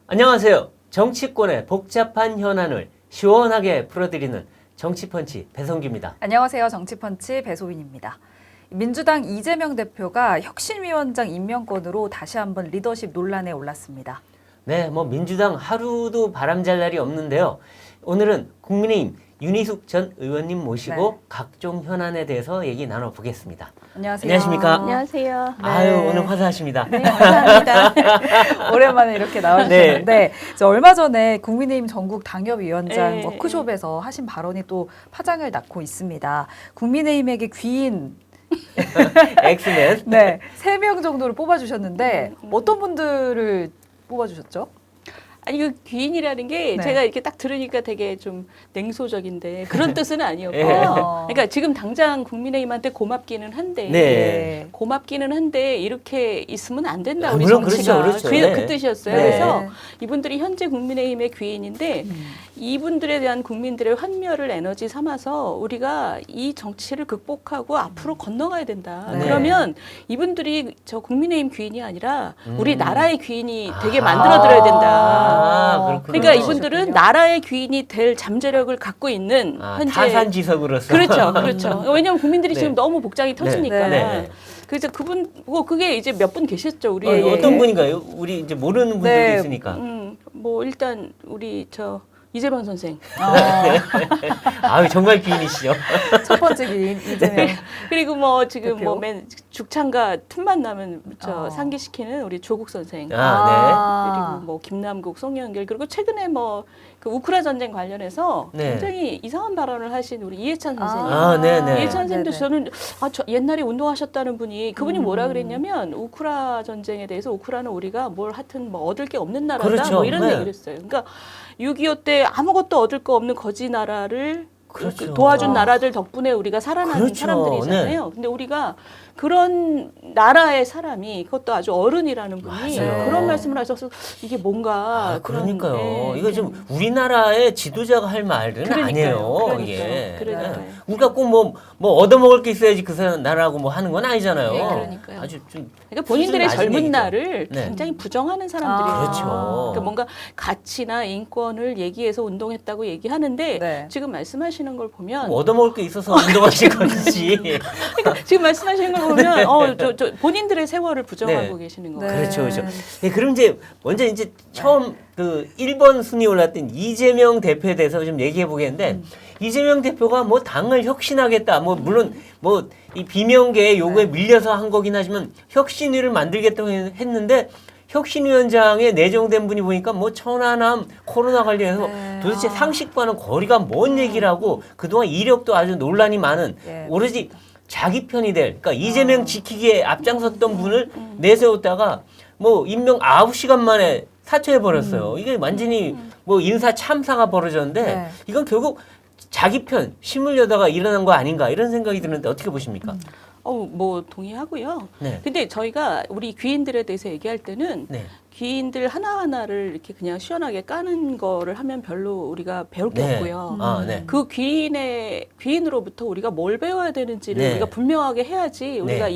안녕하세요. 정치권의 복잡한 현안을 시원하게 풀어드리는 정치펀치 배성규입니다. 안녕하세요. 정치펀치 배소빈입니다. 민주당 이재명 대표가 혁신위원장 임명권으로 다시 한번 리더십 논란에 올랐습니다. 네, 민주당 하루도 바람잘 날이 없는데요. 오늘은 국민의힘 윤희숙 전 의원님 모시고 각종 현안에 대해서 얘기 나눠보겠습니다. 안녕하세요. 안녕하십니까? 안녕하세요. 아유, 오늘 화사하십니다. 네, 감사합니다. 오랜만에 이렇게 나와주셨는데 얼마 전에 국민의힘 전국 당협위원장 워크숍에서 하신 발언이 또 파장을 낳고 있습니다. 국민의힘에게 귀인 엑스맨. 3명 정도를 뽑아주셨는데 어떤 분들을 뽑아주셨죠? 아니 그 귀인이라는 게 제가 이렇게 딱 들으니까 되게 좀 냉소적인데 그런 뜻은 아니었고요. 그러니까 지금 당장 국민의힘한테 고맙기는 한데 고맙기는 한데 이렇게 있으면 안 된다 우리 정치가. 그렇죠. 그 뜻이었어요. 그래서 이분들이 현재 국민의힘의 귀인인데 이분들에 대한 국민들의 환멸을 에너지 삼아서 우리가 이 정치를 극복하고 앞으로 건너가야 된다. 그러면 이분들이 저 국민의힘 귀인이 아니라 우리 나라의 귀인이 되게 만들어드려야 된다. 그러니까 이분들은 나라의 귀인이 될 잠재력을 갖고 있는 현재 타산지석으로서. 그렇죠. 왜냐하면 국민들이 지금 너무 복장이 터지니까. 그래서 그분 그게 이제 몇 분 계셨죠 우리. 어떤 분인가요? 우리 이제 모르는 분들도 있으니까. 일단 우리 이재명 선생. 아유, 정말 귀인이시죠. 첫 번째 귀인 이재명. 그리고 지금 대표? 맨 죽창가 틈만 나면 상기시키는 우리 조국 선생. 그리고 김남국, 송영길 그리고 최근에 그 우크라 전쟁 관련해서 굉장히 이상한 발언을 하신 우리 이해찬 선생님. 이해찬 선생님도 저는 옛날에 운동하셨다는 분이 그분이 뭐라 그랬냐면 우크라 전쟁에 대해서 우크라는 우리가 뭘 하여튼 얻을 게 없는 나라다 이런 얘기를 했어요. 그러니까 6.25 때 아무것도 얻을 거 없는 거지 나라를 도와준 나라들 덕분에 우리가 살아나는 사람들이잖아요. 근데 우리가 그런 나라의 사람이 그것도 아주 어른이라는 분이 그런 말씀을 하셔서 이게 뭔가 그러니까요. 이거 좀 우리나라의 지도자가 할 말은 아니에요. 이게. 우리가 꼭 얻어먹을 게 있어야지 그 나라하고 하는 건 아니잖아요. 그러니까요. 아주 좀 그러니까 본인들의 젊은 날을 굉장히 부정하는 사람들이에요. 그렇죠. 그러니까 뭔가 가치나 인권을 얘기해서 운동했다고 얘기하는데 지금 말씀하시는 걸 보면 얻어먹을 게 있어서 운동하신 건지. 그러니까 지금 말씀하시는 걸 보면 본인들의 세월을 부정하고 계시는 거예요. 그렇죠. 그럼 이제 먼저 처음 그 1번 순위 올랐던 이재명 대표에 대해서 좀 얘기해 보겠는데 이재명 대표가 당을 혁신하겠다. 물론 이 비명계의 요구에 밀려서 한 거긴 하지만 혁신위를 만들겠다고 했는데 혁신위원장에 내정된 분이 보니까 천안함 코로나 관련해서 도대체 상식과는 거리가 먼 얘기를 하고 그동안 이력도 아주 논란이 많은 오로지 자기 편이 될, 그러니까 이재명 지키기에 앞장섰던 분을 내세웠다가 임명 9시간 만에 사퇴해버렸어요. 이게 완전히 인사 참사가 벌어졌는데 이건 결국 자기 편 심으려다가 일어난 거 아닌가 이런 생각이 드는데 어떻게 보십니까? 동의하고요. 근데 저희가 우리 귀인들에 대해서 얘기할 때는 귀인들 하나하나를 이렇게 그냥 시원하게 까는 거를 하면 별로 우리가 배울 게 없고요. 그 귀인으로부터 우리가 뭘 배워야 되는지를 우리가 분명하게 해야지 우리가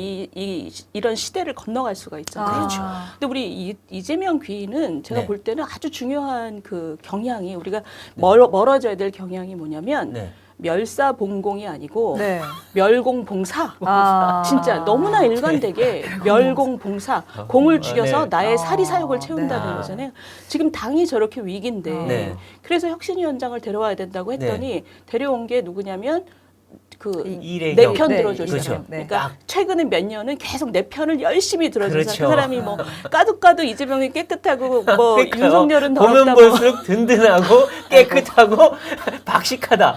이런 시대를 건너갈 수가 있잖아요. 그렇죠. 근데 우리 이재명 귀인은 제가 볼 때는 아주 중요한 그 경향이 우리가 멀어져야 될 경향이 뭐냐면 멸사봉공이 아니고 멸공봉사. 진짜 너무나 일관되게 멸공봉사. 공을 죽여서 나의 사리사욕을 채운다는 거잖아요. 지금 당이 저렇게 위기인데 그래서 혁신위원장을 데려와야 된다고 했더니 데려온 게 누구냐면 내 편 들어주시잖아요. 그러니까 최근에 몇 년은 계속 내 편을 열심히 들어줘서 그 사람이 까도 이재명이 깨끗하고 윤석열은 보면 볼수록 든든하고 깨끗하고 박식하다.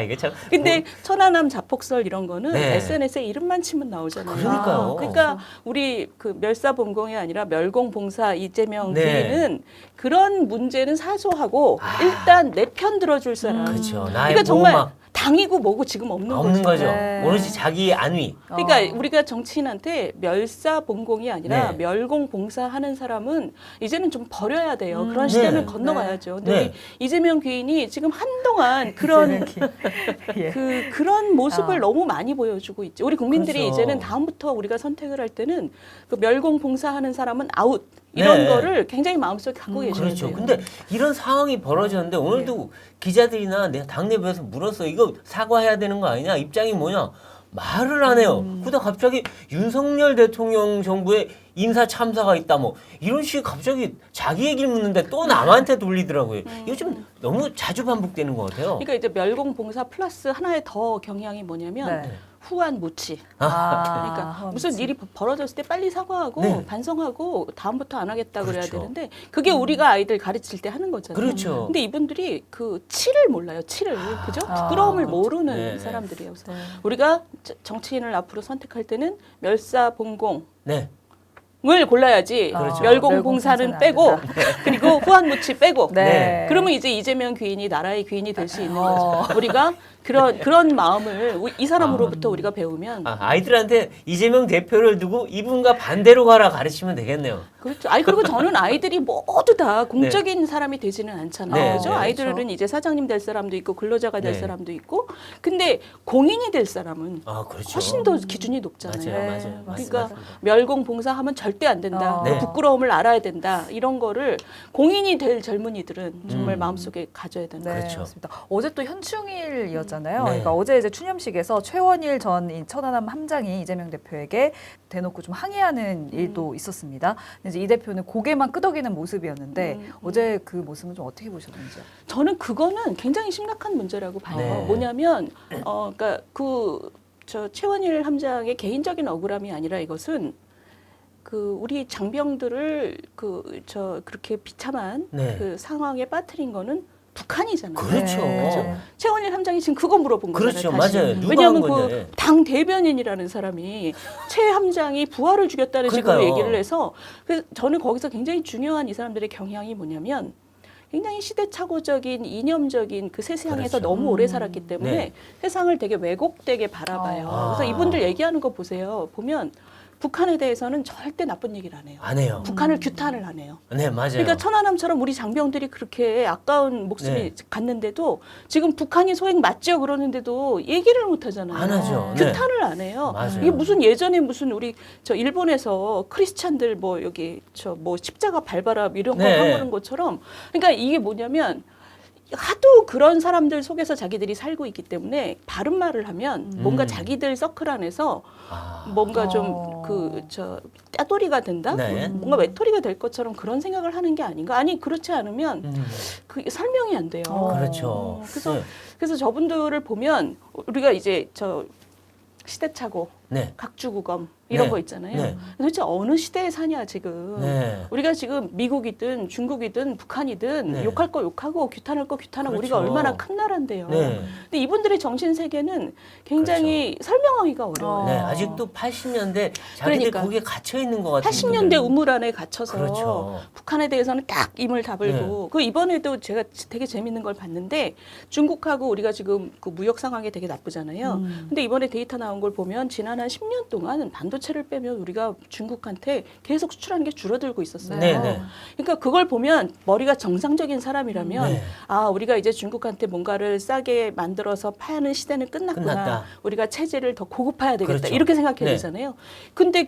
이게 참. 근데 천안함 자폭설 이런 거는 SNS에 이름만 치면 나오잖아요. 그러니까요. 그러니까 우리 멸사봉공이 아니라 멸공봉사 이재명 귀인은 그런 문제는 사소하고 일단 내 편 들어줄 사람. 그렇죠. 그러니까 정말 당이고 뭐고 지금 없는 거죠. 네. 오로지 자기 안위. 그러니까 우리가 정치인한테 멸사봉공이 아니라 네. 멸공봉사하는 사람은 이제는 좀 버려야 돼요. 그런 시대는 네. 건너가야죠. 근데 네. 우리 이재명 귀인이 지금 한동안 그런 예. 그런 모습을 너무 많이 보여주고 있죠. 우리 국민들이 그렇죠. 이제는 다음부터 우리가 선택을 할 때는 그 멸공봉사하는 사람은 아웃 이런 네. 거를 굉장히 마음속에 갖고 계셔야 그렇죠. 돼요. 근데 이런 상황이 벌어졌는데 오늘도 기자들이나 내가 당내부에서 물었어. 이거 사과해야 되는 거 아니냐? 입장이 뭐냐? 말을 안 해요. 그러다 갑자기 윤석열 대통령 정부에 인사 참사가 있다 뭐 이런 식의 갑자기 자기 얘기를 묻는데 또 남한테 돌리더라고요. 이거 좀 너무 자주 반복되는 것 같아요. 그러니까 이제 멸공봉사 플러스 하나의 더 경향이 뭐냐면 네. 후한무치. 아, 그러니까 무슨 일이 벌어졌을 때 빨리 사과하고 네. 반성하고 다음부터 안 하겠다 그래야 그렇죠. 되는데 그게 우리가 아이들 가르칠 때 하는 거잖아요. 그렇죠. 근데 이분들이 그 치를 몰라요. 치를. 그죠? 부끄러움을 모르는 네. 사람들이에요. 그래서 네. 우리가 정치인을 앞으로 선택할 때는 멸사봉공 네. 을 골라야지 그렇죠. 멸공봉사는 멸공봉사는 빼고 안 그리고 후한무치 빼고 네. 그러면 이제 이재명 귀인이 나라의 귀인이 될 수 있는 어. 거죠. 우리가 그런 마음을 이 사람으로부터 우리가 배우면 아이들한테 이재명 대표를 두고 이분과 반대로 가라 가르치면 되겠네요. 그렇죠. 아니 그리고 저는 아이들이 모두 다 공적인 사람이 되지는 않잖아요. 네, 그죠? 네, 아이들은 그렇죠. 이제 사장님 될 사람도 있고 근로자가 될 네. 사람도 있고 근데 공인이 될 사람은 아, 그렇죠. 훨씬 더 기준이 높잖아요. 맞아요. 네, 맞아요. 그러니까 맞습니다. 멸공봉사하면 절대 안 된다. 네. 부끄러움을 알아야 된다. 이런 거를 공인이 될 젊은이들은 정말 마음속에 가져야 된다. 네, 그렇죠. 맞습니다. 어제 또 현충일이었잖아요. 네. 그러니까 어제 이제 추념식에서 최원일 전 이 천안함 함장이 이재명 대표에게 대놓고 좀 항의하는 일도 있었습니다. 근데 이제 이 대표는 고개만 끄덕이는 모습이었는데 어제 그 모습은 좀 어떻게 보셨는지요? 저는 그거는 굉장히 심각한 문제라고 봐요. 네. 뭐냐면 그러니까 저 최원일 함장의 개인적인 억울함이 아니라 이것은 그 우리 장병들을 그렇게 비참한 네. 그 상황에 빠뜨린 거는 북한이잖아요. 그렇죠. 네. 최원일 함장이 지금 그거 물어본 그렇죠. 거잖아요. 다시. 맞아요. 누가 왜냐하면 한 건데. 그 당 대변인이라는 사람이 최 함장이 부하를 죽였다는 식으로 그러니까요. 얘기를 해서 그래서 저는 거기서 굉장히 중요한 이 사람들의 경향이 뭐냐면 굉장히 시대착오적인 이념적인 그 세상에서 그렇죠. 너무 오래 살았기 때문에 네. 세상을 되게 왜곡되게 바라봐요. 아. 그래서 이분들 얘기하는 거 보세요. 보면 북한에 대해서는 절대 나쁜 얘기를 안 해요. 안 해요. 북한을 규탄을 안 해요. 네, 맞아요. 그러니까 천안함처럼 우리 장병들이 그렇게 아까운 목숨이 네. 갔는데도 지금 북한이 소행 맞죠 그러는데도 얘기를 못 하잖아요. 안 하죠. 네. 규탄을 안 해요. 맞아요. 이게 무슨 예전에 무슨 우리 저 일본에서 크리스찬들 뭐 여기 저 뭐 십자가 밟아라 이런 거 네. 하는 것처럼 그러니까 이게 뭐냐면 하도 그런 사람들 속에서 자기들이 살고 있기 때문에 바른 말을 하면 뭔가 자기들 서클 안에서 아. 뭔가 좀 따돌이가 된다? 네. 뭔가 외톨이가 될 것처럼 그런 생각을 하는 게 아닌가? 아니 그렇지 않으면 그 설명이 안 돼요. 그렇죠. 그래서 네. 그래서 저분들을 보면 우리가 이제 저 시대착오, 네. 각주구검 이런 네. 거 있잖아요. 네. 도대체 어느 시대에 사냐 지금. 네. 우리가 지금 미국이든 중국이든 북한이든 네. 욕할 거 욕하고 규탄할 거 규탄하고 그렇죠. 우리가 얼마나 큰 나라인데요. 네. 근데 이분들의 정신 세계는 굉장히 설명하기가 어려워요. 네, 아직도 80년대 자기들 그러니까. 거기에 갇혀 있는 것 같은 80년대 분들. 우물 안에 갇혀서 그렇죠. 북한에 대해서는 딱 임을 다물고 그 이번에도 제가 되게 재밌는 걸 봤는데 중국하고 우리가 지금 그 무역 상황이 되게 나쁘잖아요. 근데 이번에 데이터 나온 걸 보면 지난 한 10년 동안 반도체를 빼면 우리가 중국한테 계속 수출하는 게 줄어들고 있었어요. 네, 네. 그러니까 그걸 보면 머리가 정상적인 사람이라면 네. 아 우리가 이제 중국한테 뭔가를 싸게 만들어서 파는 시대는 끝났구나. 끝났다. 우리가 체제를 더 고급화해야 되겠다. 그렇죠. 이렇게 생각해야 네. 되잖아요. 근데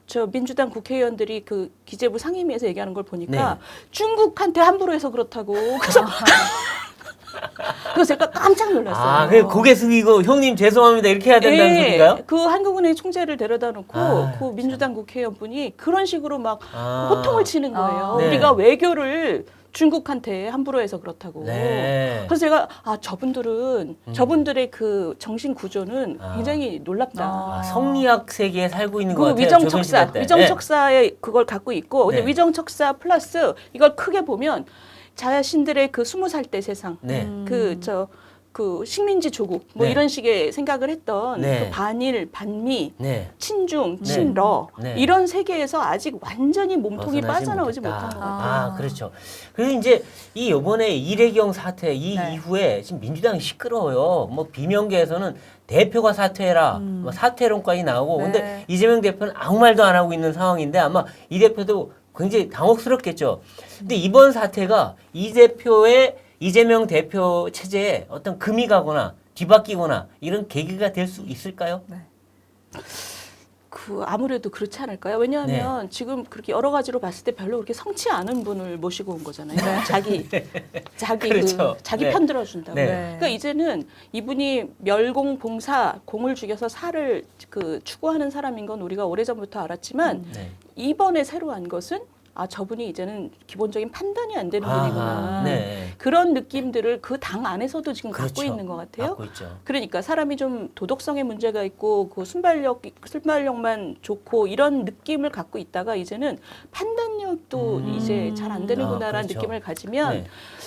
저 민주당 국회의원들이 그 기재부 상임위에서 얘기하는 걸 보니까 네. 중국한테 함부로 해서 그렇다고. 그래서 제가 깜짝 놀랐어요. 아, 그 고개 숙이고 형님 죄송합니다 이렇게 해야 된다는 소리인가요? 그 한국은행 총재를 데려다 놓고 아, 그 민주당 국회의원분이 그런 식으로 막 아. 호통을 치는 거예요. 네. 우리가 외교를 중국한테 함부로 해서 그렇다고. 네. 그래서 제가 저분들의 그 정신 구조는 아. 굉장히 놀랍다. 아, 성리학 세계에 살고 있는 것 그 같아요. 위정척사, 조선시대 때. 위정척사에 그걸 갖고 있고, 근데 네. 위정척사 플러스 이걸 크게 보면 자신들의 그 20살 때 세상, 네. 그 식민지 조국 뭐 네. 이런 식의 생각을 했던 네. 그 반일, 반미, 네. 친중, 네. 친러 네. 이런 세계에서 아직 완전히 몸통이 벗어나지 빠져나오지 못했다. 못한 것 같아요. 아, 그렇죠. 그리고 이제 이 이번에 이례경 사태 이 네. 이후에 지금 민주당이 시끄러워요. 뭐 비명계에서는 대표가 사퇴해라, 뭐 사퇴론까지 나오고, 네. 근데 이재명 대표는 아무 말도 안 하고 있는 상황인데 아마 이 대표도 굉장히 당혹스럽겠죠. 근데 이번 사태가 이 대표의 이재명 대표 체제에 어떤 금이 가거나 뒤바뀌거나 이런 계기가 될 수 있을까요? 네. 그 아무래도 그렇지 않을까요? 왜냐하면 지금 그렇게 여러 가지로 봤을 때 별로 그렇게 성치 않은 분을 모시고 온 거잖아요. 자기 그렇죠. 자기 네. 편 들어준다고. 네. 그러니까 이제는 이분이 멸공봉사 공을 죽여서 살을 그 추구하는 사람인 건 우리가 오래전부터 알았지만 네. 이번에 새로 한 것은 아 저분이 이제는 기본적인 판단이 안 되는 분이구나. 네. 그런 느낌들을 그 당 안에서도 지금 갖고 그렇죠. 있는 것 같아요. 갖고 있죠. 그러니까 사람이 좀 도덕성에 문제가 있고 그 순발력만 좋고 이런 느낌을 갖고 있다가 이제는 판단력도 이제 잘 안 되는구나라는 그렇죠. 느낌을 가지면 네.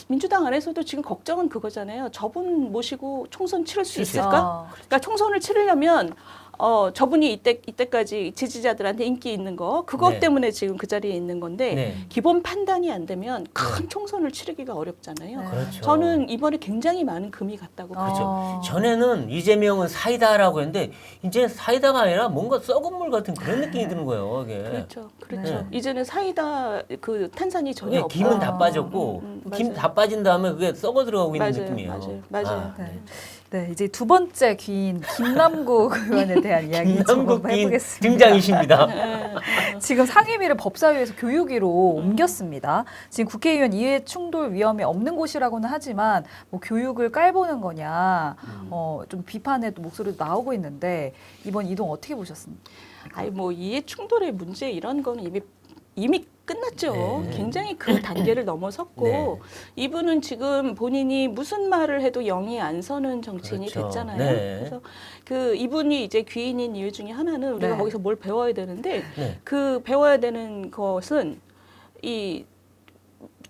민주당 안에서도 지금 걱정은 그거잖아요. 저분 모시고 총선 치를 수 칠수 있을까? 그러니까 총선을 치르려면 저분이 이때까지 지지자들한테 인기 있는 거 그것 네. 때문에 지금 그 자리에 있는 건데 네. 기본 판단이 안 되면 큰 총선을 치르기가 어렵잖아요. 네. 그렇죠. 저는 이번에 굉장히 많은 금이 갔다고 봐요. 그렇죠. 전에는 이재명은 사이다라고 했는데 이제 사이다가 아니라 뭔가 썩은 물 같은 그런 느낌이 드는 거예요. 이게. 그렇죠. 그렇죠. 네. 이제는 사이다 그 탄산이 전혀 네, 없고 김은 다 빠졌고 김 맞아요. 다 빠진 다음에 그게 썩어 들어가고 있는 맞아요. 느낌이에요. 맞아요. 네. 네, 이제 두 번째 귀인 김남국 의원에 대한 이야기 좀 김남국 한번 님 해보겠습니다. 등장이십니다. 지금 상임위를 법사위에서 교육위로 옮겼습니다. 지금 국회의원 이해 충돌 위험이 없는 곳이라고는 하지만 뭐 교육을 깔보는 거냐, 좀 비판의 또 목소리도 나오고 있는데 이번 이동 어떻게 보셨습니까? 아니 뭐 이해 충돌의 문제 이런 거는 이미 끝났죠. 네. 굉장히 그 단계를 넘어섰고 네. 이분은 지금 본인이 무슨 말을 해도 영이 안 서는 정치인이 그렇죠. 됐잖아요. 네. 그래서 그 이분이 이제 귀인인 이유 중에 하나는 우리가 네. 거기서 뭘 배워야 되는데 네. 그 배워야 되는 것은 이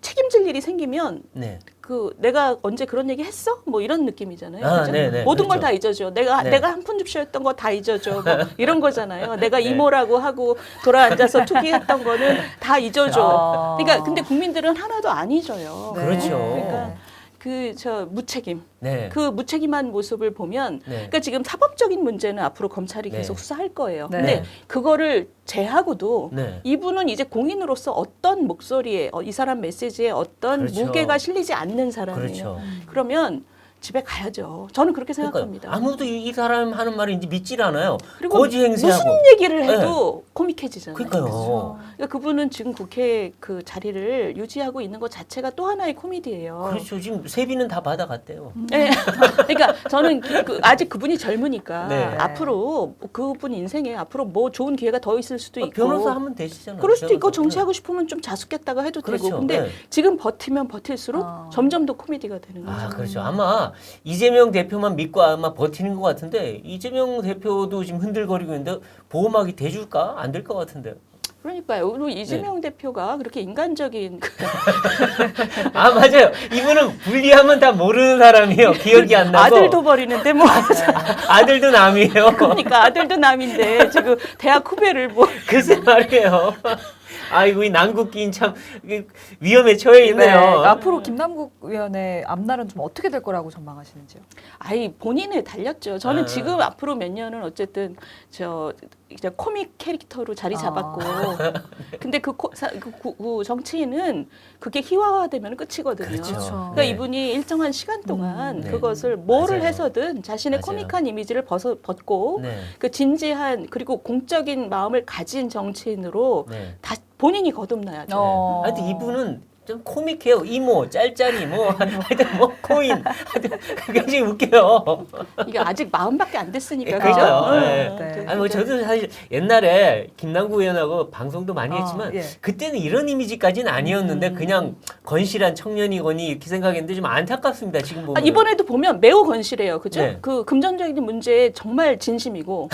책임질 일이 생기면 네. 그 내가 언제 그런 얘기 했어? 뭐 이런 느낌이잖아요. 아, 그죠? 네네, 모든 걸 그렇죠. 다 잊어줘. 내가 네. 내가 한 푼 줍쇼였던 거 다 잊어줘. 뭐 이런 거잖아요. 내가 네. 이모라고 하고 돌아앉아서 투기했던 거는 다 잊어줘. 그러니까 근데 국민들은 하나도 안 잊어요. 네. 그렇죠. 그러니까 그 저 무책임. 네. 그 무책임한 모습을 보면 네. 그러니까 지금 사법적인 문제는 앞으로 검찰이 네. 계속 수사할 거예요. 네. 근데 그거를 제하고도 네. 이분은 이제 공인으로서 어떤 목소리에 이 사람 메시지에 어떤 그렇죠. 무게가 실리지 않는 사람이에요. 그렇죠. 그러면 집에 가야죠. 저는 그렇게 생각합니다. 그러니까 아무도 이 사람 하는 말을 이제 믿질 않아요. 그리고 거지 행세하고. 무슨 얘기를 해도 코믹해지잖아요. 그러니까요. 그러니까 그분은 지금 국회 그 자리를 유지하고 있는 것 자체가 또 하나의 코미디예요. 그렇죠. 지금 세비는 다 받아갔대요. 네. 그러니까 저는 아직 그분이 젊으니까 네. 앞으로 그분 인생에 앞으로 뭐 좋은 기회가 더 있을 수도 있고 변호사 하면 되시잖아요. 그럴 수도 있고 변호사. 정치하고 싶으면 좀 자숙했다가 해도 그렇죠. 되고 근데 네. 지금 버티면 버틸수록 점점 더 코미디가 되는 거죠. 아, 그렇죠. 아마 이재명 대표만 믿고 아마 버티는 것 같은데 이재명 대표도 지금 흔들거리고 있는데 보호막이 돼줄까? 안 될 것 같은데요. 그러니까요. 그리고 이재명 대표가 그렇게 인간적인 아, 맞아요. 이분은 분리하면 다 모르는 사람이에요. 기억이 안 나고. 아들도 버리는데 뭐 아들도 남이에요. 그러니까 아들도 남인데 지금 대학 후배를 뭐 글쎄 말이에요. 아이고 이 남국기인 참 위험에 처해 있네요. 앞으로 김남국 의원의 앞날은 좀 어떻게 될 거라고 전망하시는지요? 아이 본인에 달렸죠. 저는 아. 지금 앞으로 몇 년은 어쨌든 저 이제 코믹 캐릭터로 자리 잡았고, 근데 그 정치인은 그게 희화화되면 끝이거든요. 그렇죠. 그렇죠. 그러니까 이분이 일정한 시간 동안 네. 그것을 뭐를 맞아요. 해서든 자신의 맞아요. 코믹한 이미지를 벗고 네. 그 진지한 그리고 공적인 마음을 가진 정치인으로 네. 다 본인이 거듭나야죠. 하여튼 이분은 좀 코믹해요. 이모, 짤짤이 뭐 하여튼 뭐 코인 하여튼 굉장히 웃겨요. 이게 아직 마음밖에 안 됐으니까 예, 그죠? 그러니까요. 네. 네. 아니 뭐 저도 사실 옛날에 김남국 의원하고 방송도 많이 했지만 예. 그때는 이런 이미지까지는 아니었는데 그냥 건실한 청년이거니 이렇게 생각했는데 좀 안타깝습니다. 지금 보면. 이번에도 보면 매우 건실해요. 그죠? 네. 그 금전적인 문제에 정말 진심이고.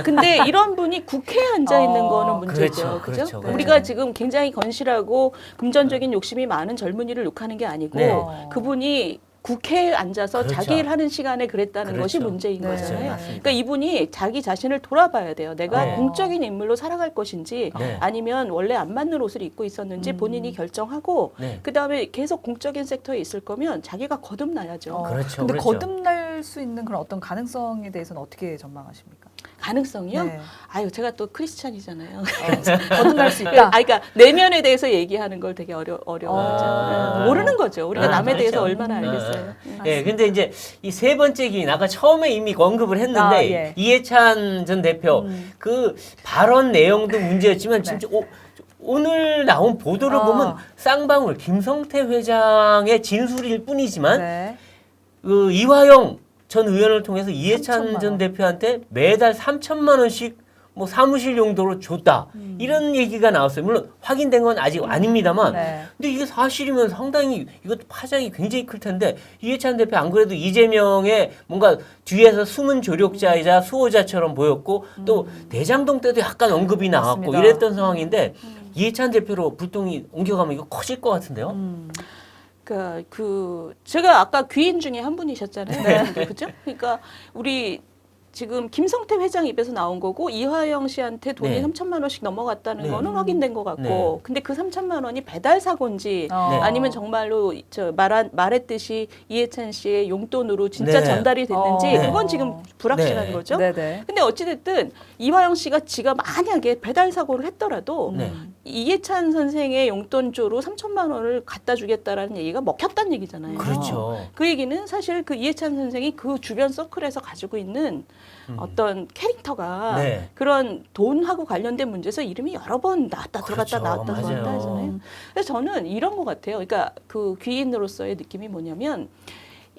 근데 이런 분이 국회에 앉아 있는 거는 문제죠. 그렇죠, 그죠? 그렇죠, 그렇죠. 우리가 지금 굉장히 건실하고 금전적인 욕심이 많은 젊은이를 욕하는 게 아니고 네. 그분이 국회에 앉아서 그렇죠. 자기 일 하는 시간에 그랬다는 그렇죠. 것이 문제인 네. 거잖아요. 맞습니다. 그러니까 이분이 자기 자신을 돌아봐야 돼요. 내가 네. 공적인 인물로 살아갈 것인지 네. 아니면 원래 안 맞는 옷을 입고 있었는지 본인이 결정하고 네. 그다음에 계속 공적인 섹터에 있을 거면 자기가 거듭나야죠. 그렇죠, 근데 그렇죠. 거듭날 수 있는 그런 어떤 가능성에 대해서는 어떻게 전망하십니까? 가능성이요? 네. 아유, 제가 또 크리스찬이잖아요. 거듭날 수 아, 있다. 그러니까 내면에 대해서 얘기하는 걸 되게 어려워하죠. 아. 모르는 거죠. 우리가 아, 남에 그렇죠. 대해서 얼마나 알겠어요. 예, 근데 이제 이 세 번째 기인 아까 처음에 이미 언급을 했는데 아, 예. 이해찬 전 대표 그 발언 내용도 문제였지만 네. 진짜 오늘 나온 보도를 보면 쌍방울 김성태 회장의 진술일 뿐이지만 네. 그 이화영 전 의원을 통해서 이해찬 3천만 전 원. 대표한테 매달 3천만 원씩 뭐 사무실 용도로 줬다 이런 얘기가 나왔어요. 물론 확인된 건 아직 아닙니다만 네. 근데 이게 사실이면 상당히 이것도 파장이 굉장히 클 텐데 이해찬 대표 안 그래도 이재명의 뭔가 뒤에서 숨은 조력자이자 수호자처럼 보였고 또 대장동 때도 약간 언급이 나왔고 맞습니다. 이랬던 상황인데 이해찬 대표로 불똥이 옮겨가면 이거 커질 것 같은데요. 그 제가 아까 귀인 중에 한 분이셨잖아요. 그렇죠? 그러니까 우리 지금 김성태 회장 입에서 나온 거고 이화영 씨한테 돈이 네. 3천만 원씩 넘어갔다는 네. 거는 확인된 것 같고 네. 근데 그 3천만 원이 배달 사고인지 네. 아니면 정말로 말했듯이 이해찬 씨의 용돈으로 진짜 네. 전달이 됐는지 네. 그건 지금 불확실한 네. 거죠. 네네. 근데 어찌됐든 이화영 씨가 지가 만약에 배달 사고를 했더라도 네. 이해찬 선생의 용돈조로 3천만 원을 갖다 주겠다라는 얘기가 먹혔다는 얘기잖아요. 그렇죠. 그 얘기는 사실 그 이해찬 선생이 그 주변 서클에서 가지고 있는 어떤 캐릭터가 네. 그런 돈하고 관련된 문제에서 이름이 여러 번 나왔다 들어갔다 그렇죠. 나왔다 맞아요. 들어갔다 하잖아요. 그래서 저는 이런 것 같아요. 그러니까 그 귀인으로서의 느낌이 뭐냐면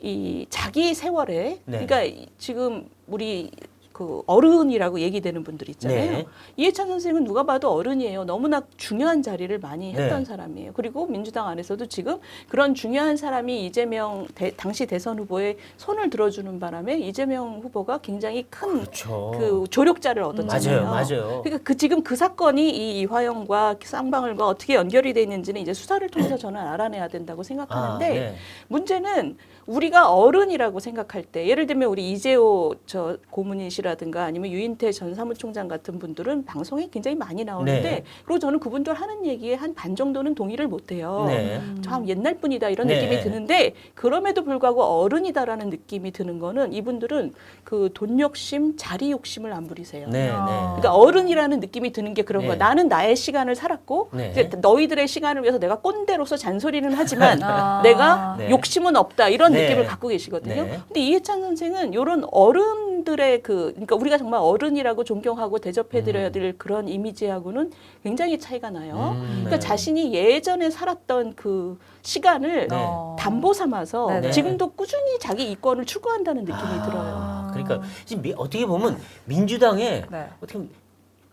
이 자기 세월에 네. 그러니까 지금 우리 그 어른이라고 얘기되는 분들 있잖아요. 네. 이해찬 선생은 누가 봐도 어른이에요. 너무나 중요한 자리를 많이 했던 네. 사람이에요. 그리고 민주당 안에서도 지금 그런 중요한 사람이 이재명 당시 대선 후보의 손을 들어주는 바람에 이재명 후보가 굉장히 큰 그렇죠. 그 조력자를 얻었잖아요. 맞아요. 그러니까 지금 그 사건이 이 이화영과 쌍방울과 어떻게 연결이 돼 있는지는 이제 수사를 통해서 저는 알아내야 된다고 생각하는데 네. 문제는 우리가 어른이라고 생각할 때 예를 들면 우리 이재호 저 고문이시라든가 아니면 유인태 전 사무총장 같은 분들은 방송에 굉장히 많이 나오는데 네. 그리고 저는 그분들 하는 얘기에 한 반 정도는 동의를 못 해요. 네. 참 옛날 분이다 이런 네. 느낌이 드는데 그럼에도 불구하고 어른이다라는 느낌이 드는 거는 이분들은 그 돈 욕심, 자리 욕심을 안 부리세요. 네, 네. 그러니까 어른이라는 느낌이 드는 게 그런 네. 거야. 나는 나의 시간을 살았고 네. 이제 너희들의 시간을 위해서 내가 꼰대로서 잔소리는 하지만 아. 내가 네. 욕심은 없다 이런 네. 느낌을 갖고 계시거든요. 네. 근데 이해찬 선생은 이런 어른들의 그러니까 우리가 정말 어른이라고 존경하고 대접해드려야 될 그런 이미지하고는 굉장히 차이가 나요. 그러니까 네. 자신이 예전에 살았던 그 시간을 네. 담보 삼아서 네네. 지금도 꾸준히 자기 이권을 추구한다는 느낌이 들어요. 아, 그러니까 지금 어떻게 보면 민주당에 네. 어떻게 보면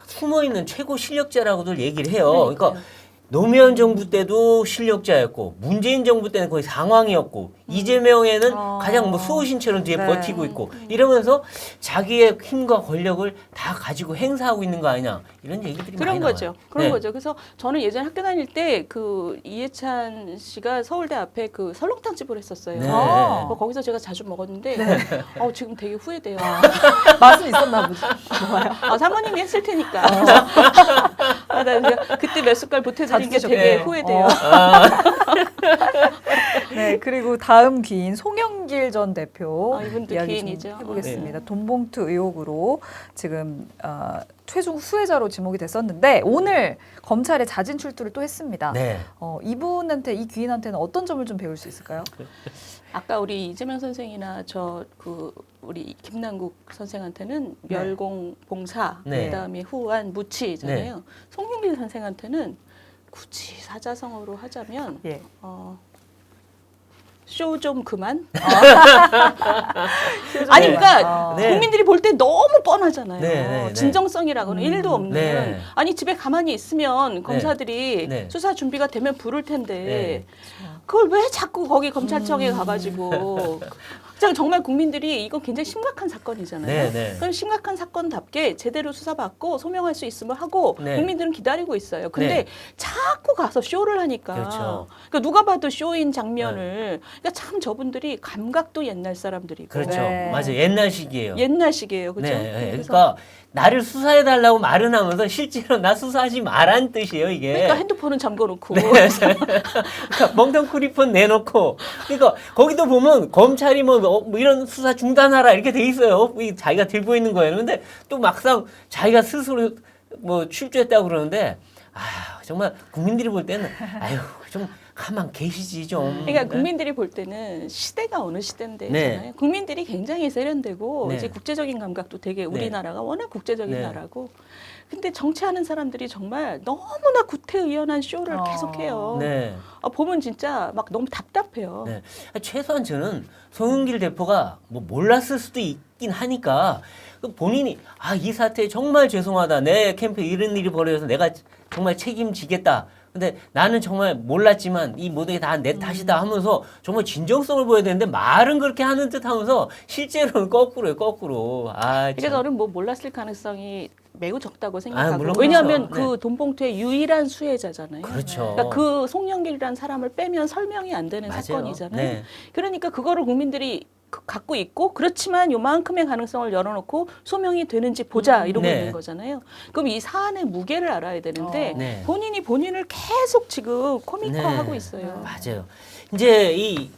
숨어 있는 최고 실력자라고들 얘기를 해요. 그러니까 노무현 정부 때도 실력자였고 문재인 정부 때는 거의 상황이었고 이재명에는 가장 뭐 수호신처럼 뒤에 네. 버티고 있고 이러면서 자기의 힘과 권력을 다 가지고 행사하고 있는 거 아니냐 이런 얘기들이 그런 많이 거죠. 나와요. 그런 네. 거죠. 그래서 저는 예전에 학교 다닐 때 그 이해찬 씨가 서울대 앞에 그 설렁탕 집을 했었어요. 네. 거기서 제가 자주 먹었는데 지금 되게 후회돼요. 맛은 있었나 보죠. 사모님이 했을 테니까. 나 그때 몇 숟갈 보태드린 게 되게 드셨네요. 후회돼요. 네, 그리고 다음 귀인 송영길 전 대표 이분도 이야기 귀인이죠. 좀 해보겠습니다. 돈봉투 의혹으로 지금 최종 수혜자로 지목이 됐었는데 오늘 검찰에 자진 출두를 또 했습니다. 네. 이분한테 이 귀인한테는 어떤 점을 좀 배울 수 있을까요? 아까 우리 이재명 선생이나 우리 김남국 선생한테는 멸공 봉사, 네. 그다음에 후한 무치잖아요. 송영길 선생한테는 굳이 사자성어로 하자면 예. 쇼 좀 그만. 아니 그러니까 네. 국민들이 볼 때 너무 뻔하잖아요. 네. 진정성이라고는 1도 없는. 네. 아니 집에 가만히 있으면 검사들이 네. 수사 준비가 되면 부를 텐데 네. 그걸 왜 자꾸 거기 검찰청에 가가지고 정말 국민들이 이거 굉장히 심각한 사건이잖아요. 네, 네. 그럼 심각한 사건답게 제대로 수사받고 소명할 수 있으면 하고 네. 국민들은 기다리고 있어요. 근데 네. 자꾸 가서 쇼를 하니까 그렇죠. 그러니까 누가 봐도 쇼인 장면을 그러니까 참 저분들이 감각도 옛날 사람들이고 그렇죠. 네. 맞아요. 옛날식이에요. 옛날식이에요. 그렇죠? 네, 네. 그래서 그러니까 나를 수사해달라고 말은 하면서 실제로 나 수사하지 말란 뜻이에요, 이게. 그러니까 핸드폰은 잠궈놓고 네. 그러니까 멍텅쿠리폰 내놓고 그러니까 거기도 보면 검찰이 뭐 이런 수사 중단하라 이렇게 돼 있어요. 자기가 들고 있는 거예요. 근데 또 막상 자기가 스스로 뭐 출두했다고 그러는데 정말 국민들이 볼 때는 아유 좀 가만 계시지 좀. 그러니까 국민들이 볼 때는 시대가 어느 시대인데잖아요. 네. 국민들이 굉장히 세련되고 네. 이제 국제적인 감각도 되게 우리나라가 워낙 국제적인 네. 나라고. 근데 정치하는 사람들이 정말 너무나 구태의연한 쇼를 계속해요. 네. 보면 진짜 막 너무 답답해요. 네. 최소한 저는 송영길 대표가 뭐 몰랐을 수도 있긴 하니까 본인이 이 사태에 정말 죄송하다. 내 캠프에 이런 일이 벌어져서 내가 정말 책임지겠다. 근데 나는 정말 몰랐지만 이 모든 게 다 내 탓이다 하면서 정말 진정성을 보여야 되는데 말은 그렇게 하는 듯 하면서 실제로는 거꾸로예요, 거꾸로. 그러니까 저는 뭐 몰랐을 가능성이 매우 적다고 생각하고 물론 왜냐하면 그렇죠. 그 돈봉투의 유일한 수혜자잖아요. 그렇죠. 그러니까 그 송영길이라는 사람을 빼면 설명이 안 되는 맞아요. 사건이잖아요. 네. 그러니까 그거를 국민들이 갖고 있고 그렇지만 요만큼의 가능성을 열어놓고 소명이 되는지 보자 이러고 네. 있는 거잖아요. 그럼 이 사안의 무게를 알아야 되는데 네. 본인이 본인을 계속 지금 코믹화하고 네. 있어요. 맞아요. 이제 이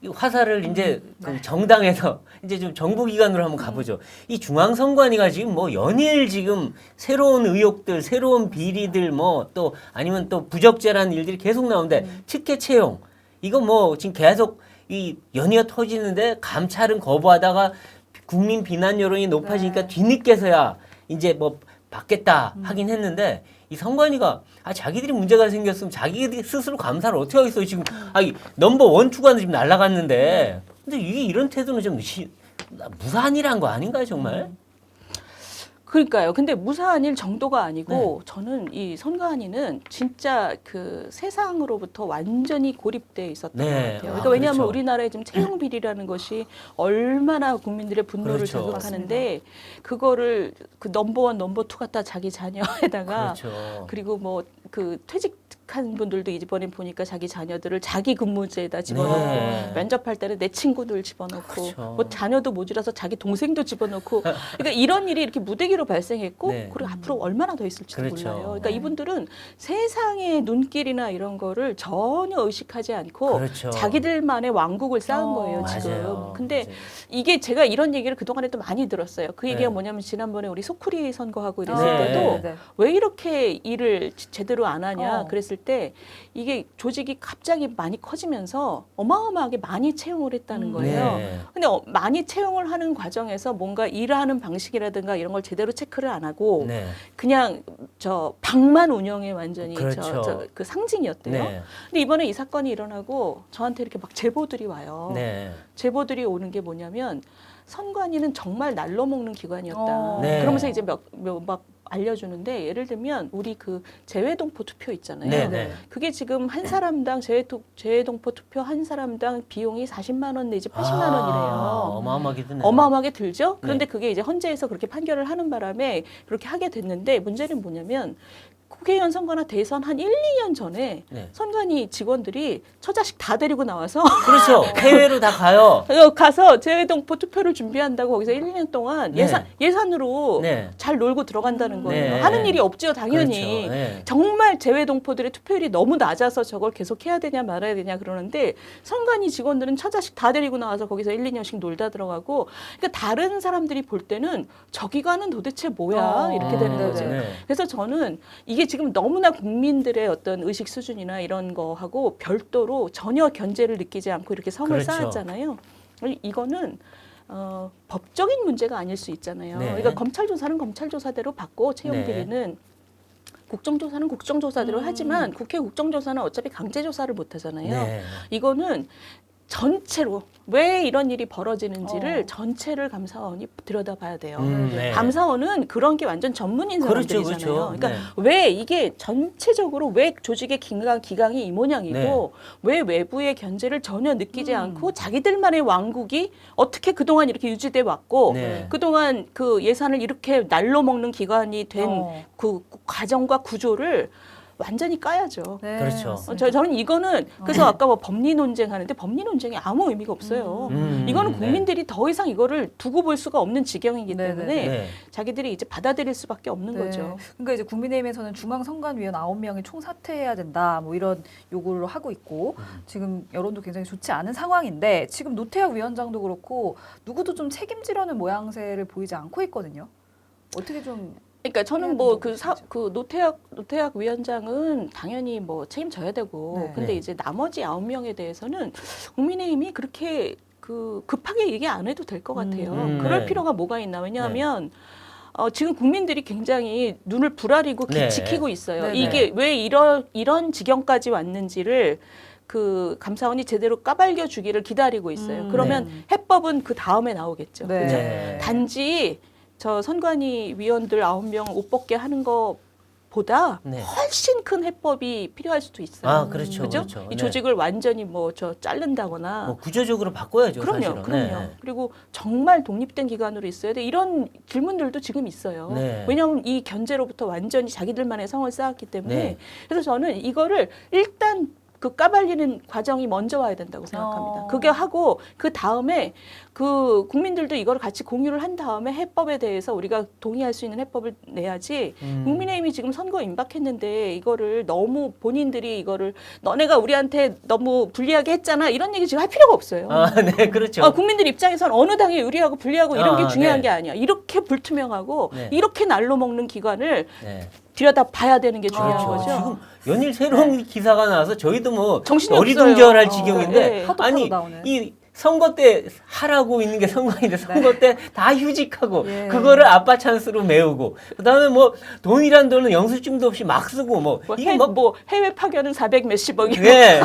화살을 이제 그 정당에서 이제 좀 정부기관으로 한번 가보죠. 이 중앙선관위가 지금 뭐 연일 지금 새로운 의혹들, 새로운 비리들 뭐 또 아니면 또 부적절한 일들이 계속 나오는데 특혜 채용 이거 뭐 지금 계속 이 연이어 터지는데 감찰은 거부하다가 국민 비난 여론이 높아지니까 네. 뒤늦게서야 이제 뭐 받겠다 하긴 했는데 이 선관위가 자기들이 문제가 생겼으면 자기들이 스스로 감사를 어떻게 하겠어요. 지금 이 넘버 원, 투가 지금 날아갔는데 근데 이게 이런 태도는 좀 무사한이란 거 아닌가요 정말? 그러니까요. 근데 무사한 일 정도가 아니고 저는 이 선관위는 진짜 그 세상으로부터 완전히 고립돼 있었던 것 같아요. 그러니까 왜냐하면 그렇죠. 우리나라에 지금 채용 비리라는 것이 얼마나 국민들의 분노를 그렇죠. 자극하는데 그거를 그 넘버원, 넘버 투 갖다 자기 자녀에다가 그렇죠. 그리고 뭐 그 퇴직한 분들도 이번에 보니까 자기 자녀들을 자기 근무제에다 집어넣고 네. 면접할 때는 내 친구들 집어넣고 그렇죠. 뭐 자녀도 모자라서 자기 동생도 집어넣고 그러니까 이런 일이 이렇게 무대기로 발생했고 네. 그리고 앞으로 얼마나 더 있을지도 그렇죠. 몰라요. 그러니까 네. 이분들은 세상의 눈길이나 이런 거를 전혀 의식하지 않고 그렇죠. 자기들만의 왕국을 쌓은 거예요 지금. 맞아요. 근데 맞아요. 이게 제가 이런 얘기를 그동안에 또 많이 들었어요. 그 얘기가 네. 뭐냐면 지난번에 우리 소쿠리 선거하고 이랬을 네. 때도 네. 왜 이렇게 일을 제대로 안 하냐 그랬을 때 이게 조직이 갑자기 많이 커지면서 어마어마하게 많이 채용을 했다는 거예요. 네. 근데 많이 채용을 하는 과정에서 뭔가 일하는 방식이라든가 이런 걸 제대로 체크를 안 하고 네. 그냥 저 방만 운영에 완전히 그렇죠. 그 상징이었대요. 네. 근데 이번에 이 사건이 일어나고 저한테 이렇게 막 제보들이 와요. 네. 제보들이 오는 게 뭐냐면 선관위는 정말 날로 먹는 기관이었다. 네. 그러면서 이제 막 알려주는데 예를 들면 우리 그 재외동포 투표 있잖아요. 네. 네. 그게 지금 한 사람당 재외동포 투표 한 사람당 비용이 40만 원 내지 80만 원이래요. 어마어마하게 드네요. 어마어마하게 들죠. 그런데 네. 그게 이제 헌재에서 그렇게 판결을 하는 바람에 그렇게 하게 됐는데 문제는 뭐냐면 국회의원 선거나 대선 한 1, 2년 전에 네. 선관위 직원들이 처자식 다 데리고 나와서 그렇죠. 해외로 다 가요. 가서 재외동포 투표를 준비한다고 거기서 1, 2년 동안 네. 예산으로 네. 잘 놀고 들어간다는 거예요. 네. 하는 일이 없죠, 당연히. 그렇죠. 네. 정말 재외동포들의 투표율이 너무 낮아서 저걸 계속 해야 되냐 말아야 되냐 그러는데 선관위 직원들은 처자식 다 데리고 나와서 거기서 1, 2년씩 놀다 들어가고 그러니까 다른 사람들이 볼 때는 저 기관은 도대체 뭐야 이렇게 되는 네, 거죠. 네. 그래서 저는 이게 지금 너무나 국민들의 어떤 의식 수준이나 이런 거하고 별도로 전혀 견제를 느끼지 않고 이렇게 성을 그렇죠. 쌓았잖아요. 이거는 법적인 문제가 아닐 수 있잖아요. 네. 그러니까 검찰 조사는 검찰 조사대로 받고 채용 네. 비리는 국정조사는 국정조사대로 하지만 국회 국정조사는 어차피 강제조사를 못 하잖아요. 네. 이거는 전체로 왜 이런 일이 벌어지는지를 전체를 감사원이 들여다봐야 돼요. 네. 감사원은 그런 게 완전 전문인 그렇죠, 사람들이잖아요. 그렇죠. 그러니까 왜 이게 전체적으로 왜 조직의 기강이 이 모양이고 네. 왜 외부의 견제를 전혀 느끼지 않고 자기들만의 왕국이 어떻게 그동안 이렇게 유지돼 왔고 네. 그동안 그 예산을 이렇게 날로 먹는 기관이 된 그 과정과 구조를 완전히 까야죠. 네, 그렇죠. 맞습니다. 저는 이거는 그래서 아까 뭐 법리 논쟁하는데 법리 논쟁이 아무 의미가 없어요. 이거는 국민들이 더 이상 이거를 두고 볼 수가 없는 지경이기 네, 때문에 네. 자기들이 이제 받아들일 수밖에 없는 네. 거죠. 그러니까 이제 국민의힘에서는 중앙선관위원 9명이 총사퇴해야 된다, 뭐 이런 요구를 하고 있고 지금 여론도 굉장히 좋지 않은 상황인데 지금 노태학 위원장도 그렇고 누구도 좀 책임지려는 모양새를 보이지 않고 있거든요. 어떻게 좀 그러니까 저는 해야 뭐 된다고 그 노태학 위원장은 당연히 뭐 책임져야 되고 네. 근데 네. 이제 나머지 9명에 대해서는 국민의힘이 그렇게 그 급하게 얘기 안 해도 될 것 같아요. 그럴 네. 필요가 뭐가 있나? 왜냐하면 지금 국민들이 굉장히 눈을 부라리고 네. 지키고 있어요. 네, 이게 왜 이런 지경까지 왔는지를 그 감사원이 제대로 까발려 주기를 기다리고 있어요. 그러면 해법은 그 다음에 나오겠죠. 네. 그죠? 네. 단지 저 선관위 위원들 9명 옷 벗게 하는 것보다 네. 훨씬 큰 해법이 필요할 수도 있어요. 아, 그렇죠. 그죠? 그렇죠. 이 네. 조직을 완전히 뭐 저 자른다거나 뭐 구조적으로 바꿔야죠, 그럼요, 사실은. 그럼요. 네. 그리고 정말 독립된 기관으로 있어야 돼. 이런 질문들도 지금 있어요. 네. 왜냐하면 이 견제로부터 완전히 자기들만의 성을 쌓았기 때문에. 네. 그래서 저는 이거를 일단 그 까발리는 과정이 먼저 와야 된다고 생각합니다. 그게 하고 그 다음에 그 국민들도 이걸 같이 공유를 한 다음에 해법에 대해서 우리가 동의할 수 있는 해법을 내야지. 국민의힘이 지금 선거 임박했는데 이거를 너무 본인들이 이거를 너네가 우리한테 너무 불리하게 했잖아 이런 얘기 지금 할 필요가 없어요. 아, 네, 그렇죠. 국민들 입장에서는 어느 당이 유리하고 불리하고 이런 게 중요한 네. 게 아니야. 이렇게 불투명하고 네. 이렇게 날로 먹는 기관을 네. 들여다 봐야 되는 게 중요한 그렇죠. 거죠. 지금 연일 새로운 기사가 나와서 저희도 뭐 정신이 어리둥절할 없어요. 지경인데 네. 파도 아니 나오네. 이 선거 때 하라고 있는 게 선거인데 선거 때 다 휴직하고 예. 그거를 아빠 찬스로 메우고 그다음에 뭐 돈이란 돈은 영수증도 없이 막 쓰고 뭐 이게 뭐 해외 파견은 400 몇십억이고 네.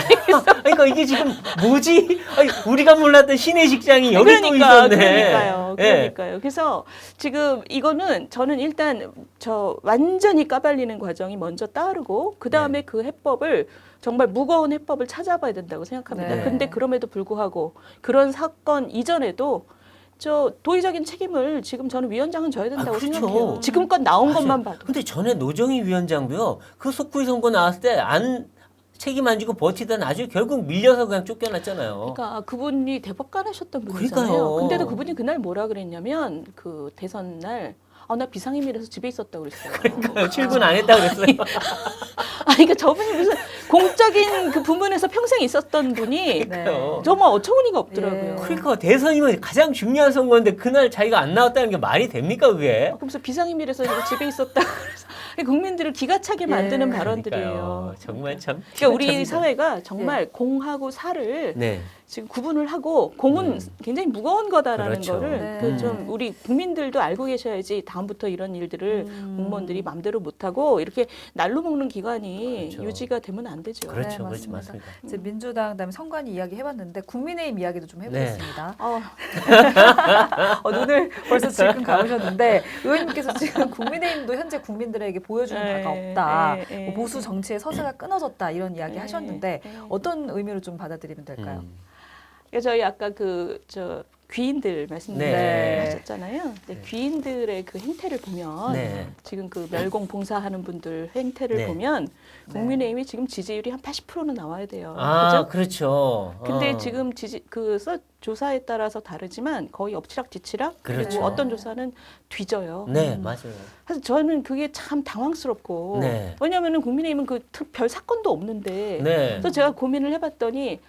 그러니까 이게 지금 뭐지? 아니, 우리가 몰랐던 신의 직장이 여기 또 있었네. 그러니까요. 예. 그러니까요. 그래서 지금 이거는 저는 일단 저 완전히 까발리는 과정이 먼저 따르고 그 다음에 그 해법을 정말 무거운 해법을 찾아봐야 된다고 생각합니다. 네. 근데 그럼에도 불구하고 그런 사건 이전에도 저 도의적인 책임을 지금 저는 위원장은 져야 된다고 그렇죠. 생각해요. 지금껏 나온 사실, 것만 봐도. 근데 전에 노정희 위원장도요. 그 속구이 선거 나왔을 때 안 책임 안 지고 버티다 나중에 결국 밀려서 그냥 쫓겨났잖아요. 그러니까 그분이 대법관 하셨던 분이잖아요. 그러니까요. 근데도 그분이 그날 뭐라 그랬냐면 그 대선 날 나 비상임이라서 집에 있었다고 그랬어요. 그러니까요. 출근 안 했다고 그랬어요. 그러니까 저분이 무슨 공적인 그 부문에서 평생 있었던 분이 그러니까요. 정말 어처구니가 없더라고요. 예. 그러니까 대선이면 가장 중요한 선거인데 그날 자기가 안 나왔다는 게 말이 됩니까 그게? 그러면서 비상임이라서 집에 있었다. 그래서 국민들을 기가 차게 만드는 예. 발언들이에요. 그러니까요. 정말 참. 그러니까 우리 참- 사회가 정말 공하고 사를 네. 지금 구분을 하고 공은 굉장히 무거운 거다라는 그렇죠. 거를 네. 그 좀 우리 국민들도 알고 계셔야지 다음부터 이런 일들을 공무원들이 마음대로 못하고 이렇게 날로 먹는 기관이 그렇죠. 유지가 되면 안 되죠. 그렇죠. 네, 그렇죠. 맞습니다. 맞습니다. 이제 민주당 그다음에 선관위 이야기 해봤는데 국민의힘 이야기도 좀 해보겠습니다. 눈을 벌써 질끈 감으셨는데 의원님께서 지금 국민의힘도 현재 국민들에게 보여주는 바가 없다. 뭐 보수 정치의 서사가 끊어졌다 이런 이야기 하셨는데 어떤 의미로 좀 받아들이면 될까요? 그래서 저희 아까 저 귀인들 말씀하셨잖아요. 근데 귀인들의 그 행태를 보면 네. 지금 그 멸공 봉사하는 분들 행태를 네. 보면 국민의힘이 지금 지지율이 한 80%는 나와야 돼요. 아, 그죠? 그렇죠. 근데 지금 조사에 따라서 다르지만 거의 엎치락뒤치락 그렇죠. 그리고 어떤 조사는 뒤져요. 네, 맞아요. 그래서 저는 그게 참 당황스럽고 네. 왜냐하면 국민의힘은 그 별 사건도 없는데 네. 그래서 제가 고민을 해봤더니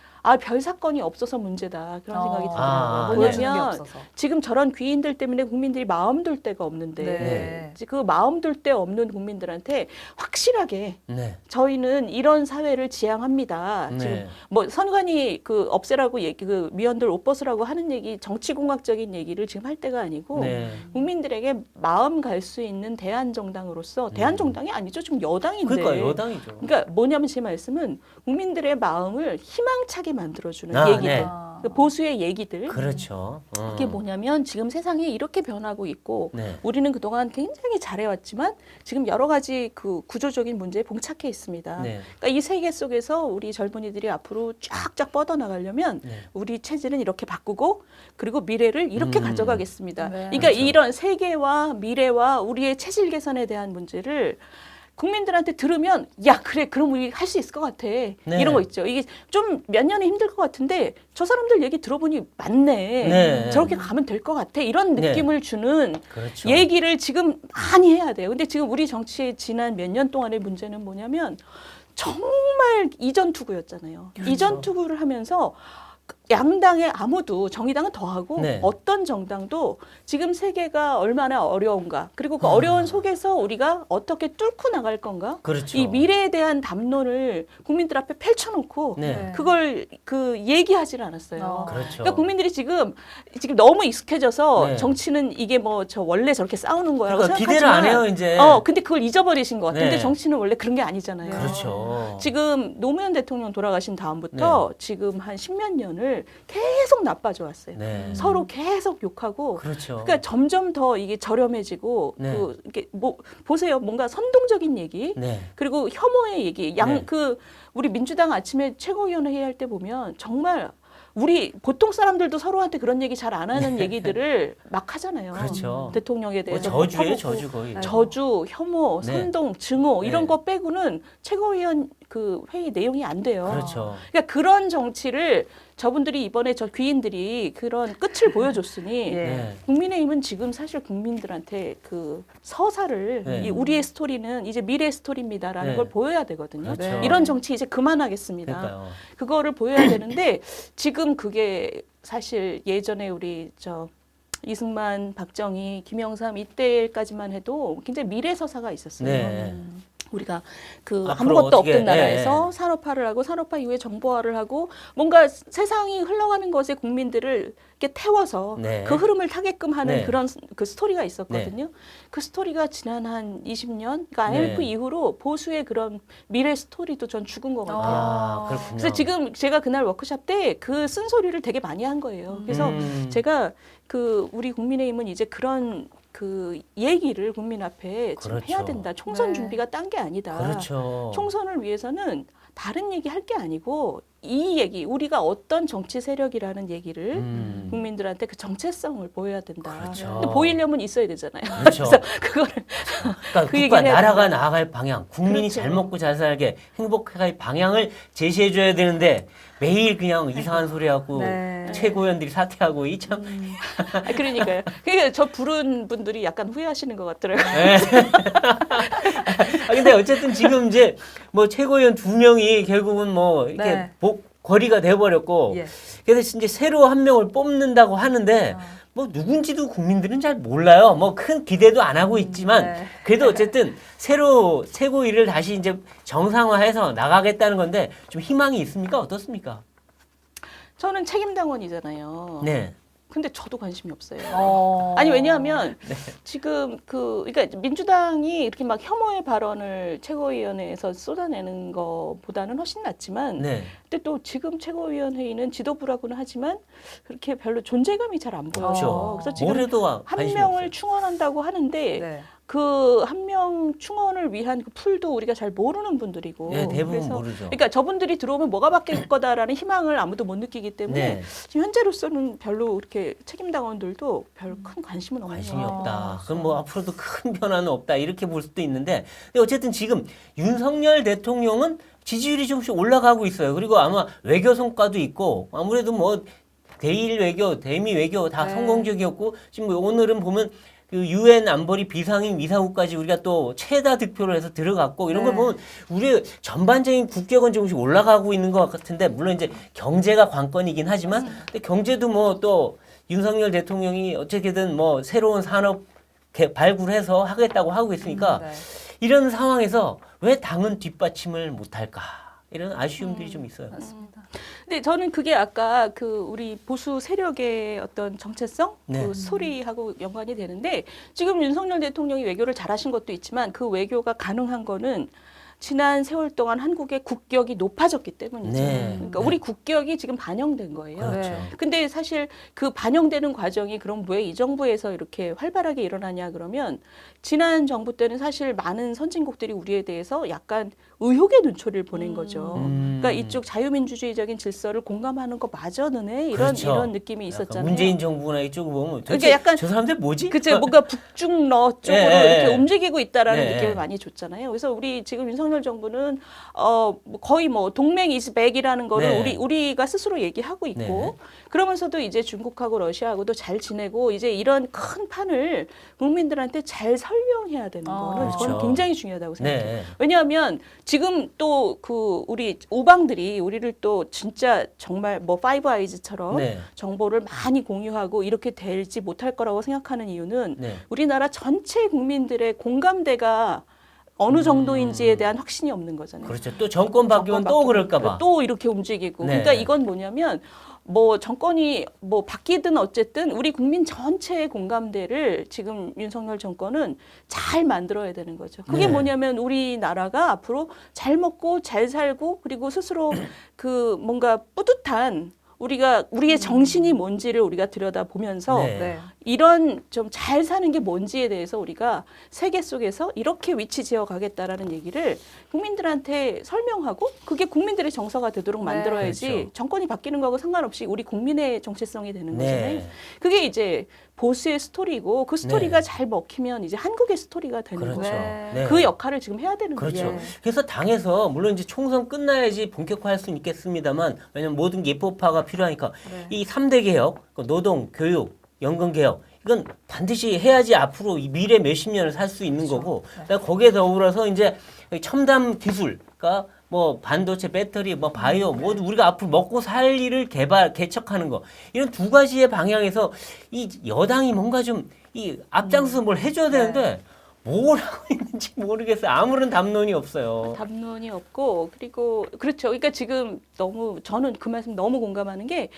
별 사건이 없어서 문제다 그런 생각이 아, 들더라고요. 보여주는 게 뭐냐면 없어서. 지금 저런 귀인들 때문에 국민들이 마음 둘 데가 없는데 네. 이제 그 마음 둘 데 없는 국민들한테 확실하게 네. 저희는 이런 사회를 지향합니다. 네. 지금 뭐 선관위 그 없애라고 그 위원들 옷 벗으라고 하는 얘기, 정치공학적인 얘기를 지금 할 때가 아니고 네. 국민들에게 마음 갈 수 있는 대한정당으로서 대한정당이 아니죠. 지금 여당인데. 그러니까 여당이죠. 그러니까 뭐냐면 제 말씀은 국민들의 마음을 희망차게 만들어주는 아, 얘기들. 네. 그 보수의 얘기들. 그렇죠. 그게 뭐냐면 지금 세상이 이렇게 변하고 있고 네. 우리는 그동안 굉장히 잘해왔지만 지금 여러 가지 그 구조적인 문제에 봉착해 있습니다. 네. 그러니까 이 세계 속에서 우리 젊은이들이 앞으로 쫙쫙 뻗어나가려면 네. 우리 체제는 이렇게 바꾸고 그리고 미래를 이렇게 가져가겠습니다. 네. 그러니까 그렇죠. 이런 세계와 미래와 우리의 체질 개선에 대한 문제를 국민들한테 들으면 야 그래 그럼 우리 할 수 있을 것 같아 이런 거 있죠. 이게 좀 몇 년은 힘들 것 같은데 저 사람들 얘기 들어보니 맞네. 네. 저렇게 가면 될 것 같아 이런 네. 느낌을 주는 그렇죠. 얘기를 지금 많이 해야 돼요. 근데 지금 우리 정치의 지난 몇 년 동안의 문제는 뭐냐면 정말 이전 투구였잖아요. 그렇죠. 이전 투구를 하면서 양당의 아무도 정의당은 더하고 네. 어떤 정당도 지금 세계가 얼마나 어려운가 그리고 그 어려운 속에서 우리가 어떻게 뚫고 나갈 건가 그렇죠. 이 미래에 대한 담론을 국민들 앞에 펼쳐놓고 네. 그걸 그 얘기하지를 않았어요. 그렇죠. 그러니까 국민들이 지금 너무 익숙해져서 네. 정치는 이게 뭐 저 원래 저렇게 싸우는 거라고 그러니까 생각하지만 기대를 안 해요 이제. 근데 그걸 잊어버리신 것 같아요. 네. 근데 정치는 원래 그런 게 아니잖아요. 그렇죠. 지금 노무현 대통령 돌아가신 다음부터 지금 한 십몇 년을 계속 나빠져 왔어요. 네. 서로 계속 욕하고 그렇죠. 그러니까 점점 더 이게 저렴해지고 네. 이게 뭐 보세요. 뭔가 선동적인 얘기 네. 그리고 혐오의 얘기 네. 우리 민주당 아침에 최고위원 회의 할 때 보면 정말 우리 보통 사람들도 서로한테 그런 얘기 잘 안 하는 얘기들을 막 하잖아요. 그렇죠. 대통령에 뭐 대해서 저주예요, 퍼붓고. 저주 거의. 저주, 혐오, 네. 선동, 증오 이런 네. 거 빼고는 최고위원 그 회의 내용이 안 돼요. 그렇죠. 그러니까 그런 정치를 저분들이 이번에 저 귀인들이 그런 끝을 보여줬으니 예. 네. 국민의힘은 지금 사실 국민들한테 그 서사를 네. 이 우리의 스토리는 이제 미래 스토리입니다라는 네. 걸 보여야 되거든요. 그렇죠. 이런 정치 이제 그만하겠습니다. 그러니까요. 그거를 보여야 되는데 지금 그게 사실 예전에 우리 저 이승만, 박정희, 김영삼 이때까지만 해도 굉장히 미래 서사가 있었어요. 네. 우리가 그 앞으로 아무것도 어떻게, 없던 나라에서 네. 산업화를 하고 산업화 이후에 정보화를 하고 뭔가 세상이 흘러가는 것에 국민들을 이렇게 태워서 네. 그 흐름을 타게끔 하는 네. 그런 그 스토리가 있었거든요. 그 스토리가 지난 한 20년, 그러니까 IMF 네. 이후로 보수의 그런 미래 스토리도 전 죽은 것 같아요. 아, 그렇군요. 그래서 지금 제가 그날 워크숍 때 그 쓴소리를 되게 많이 한 거예요. 그래서 제가 그 우리 국민의힘은 이제 그런 그 얘기를 국민 앞에 지금 그렇죠. 해야 된다. 총선 네. 준비가 딴 게 아니다. 그렇죠. 총선을 위해서는 다른 얘기 할 게 아니고 이 얘기 우리가 어떤 정치 세력이라는 얘기를 국민들한테 그 정체성을 보여야 된다. 그렇죠. 근데 보이려면 있어야 되잖아요. 그렇죠. 그래서 그거를 그러니까 그 국가 얘기를 해야 나라가 된다. 나아갈 방향, 국민이 그렇죠. 잘 먹고 잘 살게 행복하게 방향을 제시해 줘야 되는데 매일 그냥 이상한 소리 하고 네. 최고위원들이 사퇴하고 이 참. 그러니까요. 그러니까 저 부른 분들이 약간 후회하시는 것 같더라고요. 네. 근데 어쨌든 지금 이제 뭐 최고위원 2명이 결국은 뭐 이렇게 네. 거리가 돼 버렸고 예. 그래서 이제 새로 한 명을 뽑는다고 하는데 뭐 누군지도 국민들은 잘 몰라요. 뭐 큰 기대도 안 하고 있지만 네. 그래도 어쨌든 새로 최고위를 다시 이제 정상화해서 나가겠다는 건데 좀 희망이 있습니까? 어떻습니까? 저는 책임당원이잖아요. 네. 근데 저도 관심이 없어요. 아니 왜냐하면 지금 그러니까 민주당이 이렇게 막 혐오의 발언을 최고위원회에서 쏟아내는 것보다는 훨씬 낫지만, 네. 근데 또 지금 최고위원회의는 지도부라고는 하지만 그렇게 별로 존재감이 잘 안 보여요. 그렇죠. 그래서 지금 올해도 한 관심이 명을 없어요. 충원한다고 하는데 네. 그 한 명 충원을 위한 그 풀도 우리가 잘 모르는 분들이고, 네, 대부분 그래서 모르죠. 그러니까 저분들이 들어오면 뭐가 바뀔 거다라는 희망을 아무도 못 느끼기 때문에 네. 지금 현재로서는 별로 이렇게 책임당원들도 별 큰 관심은 없는 관심이 것 없다. 같아요. 그럼 뭐 앞으로도 큰 변화는 없다. 이렇게 볼 수도 있는데 근데 어쨌든 지금 윤석열 대통령은 지지율이 조금씩 올라가고 있어요. 그리고 아마 외교 성과도 있고 아무래도 뭐 대일 외교, 대미 외교 다 네. 성공적이었고 지금 뭐 오늘은 보면 그 유엔 안보리 비상임 이사국까지 우리가 또 최다 득표를 해서 들어갔고 이런 걸 네. 보면 우리 전반적인 국격은 조금씩 올라가고 있는 것 같은데 물론 이제 경제가 관건이긴 하지만 근데 경제도 뭐 또 윤석열 대통령이 어떻게든 뭐 새로운 산업 발굴해서 하겠다고 하고 있으니까 네. 이런 상황에서 왜 당은 뒷받침을 못할까? 이런 아쉬움들이 좀 있어요. 맞습니다. 근데 저는 그게 아까 그 우리 보수 세력의 어떤 정체성, 네. 그 스토리하고 연관이 되는데 지금 윤석열 대통령이 외교를 잘하신 것도 있지만 그 외교가 가능한 거는 지난 세월 동안 한국의 국격이 높아졌기 때문이죠. 네. 그러니까 네. 우리 국격이 지금 반영된 거예요. 그렇죠. 네. 근데 사실 그 반영되는 과정이 그럼 왜 이 정부에서 이렇게 활발하게 일어나냐 그러면 지난 정부 때는 사실 많은 선진국들이 우리에 대해서 약간 의혹의 눈초리를 보낸 거죠. 그러니까 이쪽 자유민주주의적인 질서를 공감하는 거 맞아 너네 그렇죠. 이런 느낌이 약간 있었잖아요. 문재인 정부나 이쪽을 보면 그러니까 도대체 약간 저 사람들 뭐지? 그쵸, 뭔가 북중러 쪽으로 예, 이렇게 예. 움직이고 있다라는 네. 느낌을 많이 줬잖아요. 그래서 우리 지금 윤석열 정부는 뭐 거의 뭐 동맹 is back이라는 거를 네. 우리가 스스로 얘기하고 있고 네. 그러면서도 이제 중국하고 러시아하고도 잘 지내고 이제 이런 큰 판을 국민들한테 잘 설명해야 되는 거는 그렇죠. 저는 굉장히 중요하다고 생각해요. 네. 왜냐하면 지금 또 그 우리 오방들이 우리를 또 진짜 정말 뭐 파이브 아이즈처럼 네. 정보를 많이 공유하고 이렇게 될지 못할 거라고 생각하는 이유는 네. 우리나라 전체 국민들의 공감대가 어느 정도인지에 대한 확신이 없는 거잖아요. 그렇죠. 또 정권 바뀌면 또 그럴까봐. 또 이렇게 움직이고. 네. 그러니까 이건 뭐냐면 뭐 정권이 뭐 바뀌든 어쨌든 우리 국민 전체의 공감대를 지금 윤석열 정권은 잘 만들어야 되는 거죠. 그게 네. 뭐냐면 우리나라가 앞으로 잘 먹고 잘 살고 그리고 스스로 그 뭔가 뿌듯한 우리의 정신이 뭔지를 우리가 들여다보면서 네. 네. 이런 좀 잘 사는 게 뭔지에 대해서 우리가 세계 속에서 이렇게 위치 지어 가겠다라는 얘기를 국민들한테 설명하고 그게 국민들의 정서가 되도록 네. 만들어야지 그렇죠. 정권이 바뀌는 거하고 상관없이 우리 국민의 정체성이 되는 네. 거잖아요. 그게 이제 보수의 스토리고 그 스토리가 네. 잘 먹히면 이제 한국의 스토리가 되는 그렇죠. 거죠. 네. 네. 그 역할을 지금 해야 되는 그렇죠. 거죠. 예. 그래서 당에서 물론 이제 총선 끝나야지 본격화할 수는 있겠습니다만 왜냐면 모든 게 입법화가 필요하니까 네. 이 3대 개혁, 노동, 교육, 연금 개혁 이건 반드시 해야지 앞으로 이 미래 몇십 년을 살 수 있는 거고 그다음에 거기에 더불어서 이제 첨단 기술, 그러니까 뭐 반도체, 배터리, 뭐 바이오 모두 우리가 앞으로 먹고 살 일을 개척하는 거 이런 두 가지의 방향에서 이 여당이 뭔가 좀 이 앞장서서 뭘 해줘야 되는데 뭘 하고 있는지 모르겠어요. 아무런 담론이 없어요. 담론이 없고 그리고 그렇죠. 그러니까 지금 너무 저는 그 말씀 너무 공감하는 게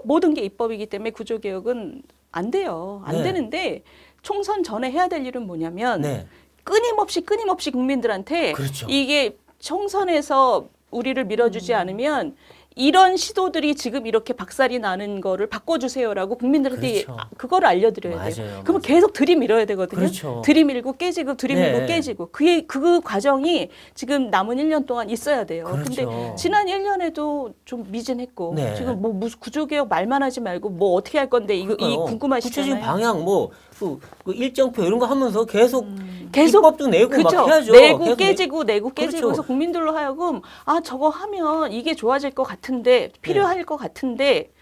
모든 게 입법이기 때문에 구조개혁은 안 돼요. 안 네. 되는데 총선 전에 해야 될 일은 뭐냐면 네, 끊임없이 국민들한테 그렇죠. 이게 총선에서 우리를 밀어주지 않으면 이런 시도들이 지금 이렇게 박살이 나는 거를 바꿔주세요라고 국민들한테 그렇죠. 그거를 알려드려야 맞아요, 돼요. 맞아요. 그러면 계속 들이밀어야 되거든요. 그렇죠. 들이밀고 깨지고 들이밀고 네. 깨지고 그 과정이 지금 남은 1년 동안 있어야 돼요. 그렇죠. 근데 지난 1년에도 좀 미진했고 네. 지금 뭐 무슨 구조개혁 말만 하지 말고 뭐 어떻게 할 건데 이 그러니까요. 궁금하시잖아요. 구체적인 방향 그 일정표 이런 거 하면서 계속 계속 입법도 내고 막 그죠. 해야죠. 내고 계속 깨지고 내고 깨지고 그렇죠. 그래서 국민들로 하여금 아 저거 하면 이게 좋아질 것 같은데 필요할 것 같은데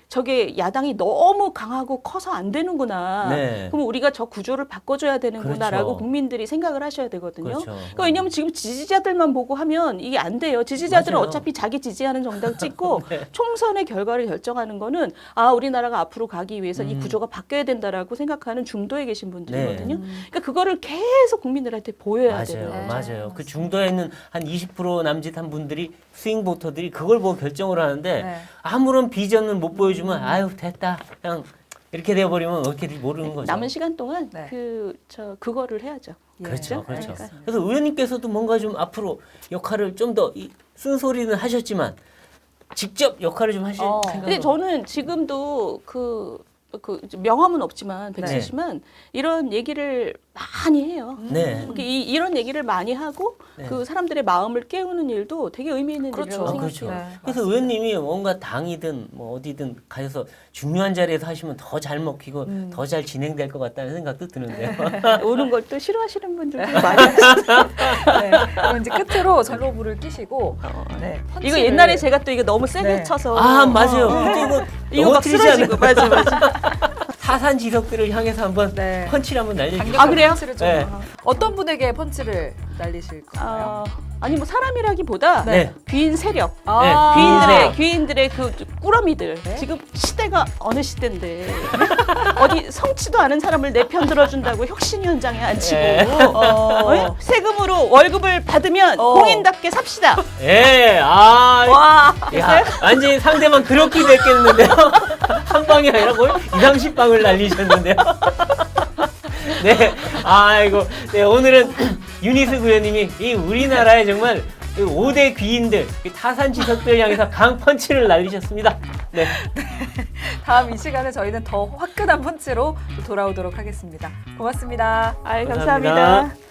저게 야당이 너무 강하고 커서 안 되는구나. 네. 그럼 우리가 저 구조를 바꿔줘야 되는구나라고 그렇죠. 국민들이 생각을 하셔야 되거든요. 그렇죠. 그러니까 왜냐하면 지금 지지자들만 보고 하면 이게 안 돼요. 지지자들은 맞아요. 어차피 자기 지지하는 정당 찍고 네. 총선의 결과를 결정하는 거는 아 우리나라가 앞으로 가기 위해서 이 구조가 바뀌어야 된다라고 생각하는 중도에 계신 분들이거든요. 그러니까 그거를 계속 국민들한테 보여야 돼요. 맞아요, 네. 맞아요. 그 중도에 있는 한 20% 남짓한 분들이 스윙 보터들이 그걸 보고 결정을 하는데 네. 아무런 비전을 못 보여주면 아유 됐다 그냥 이렇게 돼버리면 어떻게 될지 모르는 거죠. 남은 시간 동안 네. 그거를 해야죠. 그렇죠, 예. 그렇죠. 알겠습니다. 그래서 의원님께서도 뭔가 좀 앞으로 역할을 좀 더 쓴소리는 하셨지만 직접 역할을 좀 하실 생각은. 근데 저는 지금도 그 명함은 없지만 백세시만 이런 얘기를 많이 해요. 네. 이런 얘기를 많이 하고 네. 그 사람들의 마음을 깨우는 일도 되게 의미 있는 그렇죠. 일이라고 생각해요. 그렇죠. 네, 그래서 맞습니다. 의원님이 뭔가 당이든 뭐 어디든 가셔서 중요한 자리에서 하시면 더 잘 먹히고 더 잘 진행될 것 같다는 생각도 드는데요. 오는 걸 또 싫어하시는 분들도 많이 하시죠. 네. 그럼 이제 끝으로 젤로브를 끼시고 네, 이거 펀치를- 옛날에 제가 또 이거 너무 세게 네. 쳐서 아 맞아요. 그때 이거 이거 막 넘어뜨리지 않아요? 쓰러지고 맞아. 타산 지석들을 향해서 한번 네. 펀치를 한번 날려주세요. 강력한 그래요? 펀치를 좀 네. 어떤 분에게 펀치를 날리실 건가요? 아니 뭐 사람이라기보다 네. 귀인 세력, 아. 귀인들의 그 꾸러미들. 네? 지금 시대가 어느 시대인데 어디 성치도 않은 사람을 내 편 들어준다고 혁신 현장에 앉히고 어? 세금으로 월급을 받으면 공인답게 삽시다. 예, 와. 야, 완전히 상대방 그렇게 됐겠는데요. 한 방이 아니라 거의 2, 30방을 날리셨는데요. 네, 아이고, 네, 오늘은 유니스 구현님이 이 우리나라의 정말 5대 귀인들, 타산 지석들 향해서 강펀치를 날리셨습니다. 네. 다음 이 시간에 저희는 더 화끈한 펀치로 돌아오도록 하겠습니다. 고맙습니다. 감사합니다.